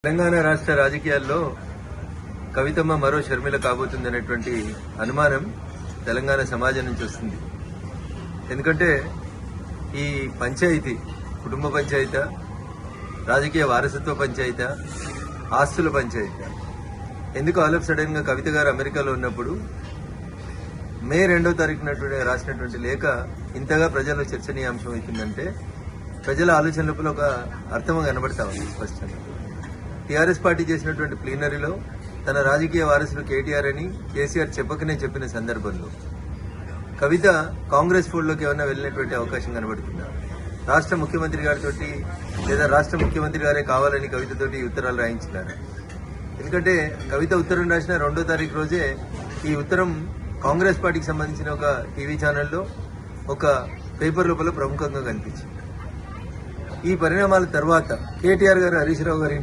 తెలంగాణ రాష్ట్ర రాజకీయాల్లో కవితమ్మ మరో షర్మిల కాబోతుందనేటువంటి అనుమానం తెలంగాణ సమాజం నుంచి వస్తుంది. ఎందుకంటే ఈ పంచాయతీ కుటుంబ పంచాయతీ, రాజకీయ వారసత్వ పంచాయతీ, ఆస్తుల పంచాయతీ ఎందుకు ఆల్ ఆఫ్ సడన్ గా కవిత గారు అమెరికాలో ఉన్నప్పుడు మే 2వ తారీఖున రాసినటువంటి లేఖ ఇంతగా ప్రజల్లో చర్చనీయాంశం అవుతుందంటే ప్రజల ఆలోచన లోపల ఒక అర్థం కనబడతా ఉంది స్పష్టంగా. టీఆర్ఎస్ పార్టీ చేసినటువంటి ప్లీనరీలో తన రాజకీయ వారసుడు కేటీఆర్ అని కేసీఆర్ చెప్పకనే చెప్పిన సందర్భంలో కవిత కాంగ్రెస్ ఫోల్డ్లోకి ఏమన్నా వెళ్ళినటువంటి అవకాశం కనబడుతుందా? రాష్ట్ర ముఖ్యమంత్రి గారితో లేదా రాష్ట్ర ముఖ్యమంత్రి గారే కావాలని కవితతోటి ఉత్తరాలు రాయించినారు. ఎందుకంటే కవిత ఉత్తరం రాసిన 2వ తారీఖు రోజే ఈ ఉత్తరం కాంగ్రెస్ పార్టీకి సంబంధించిన ఒక టీవీ ఛానల్లో ఒక పేపర్ లోపల ప్రముఖంగా కనిపించింది. ఈ పరిణామాల తర్వాత కేటీఆర్ గారు హరీష్ రావు గారి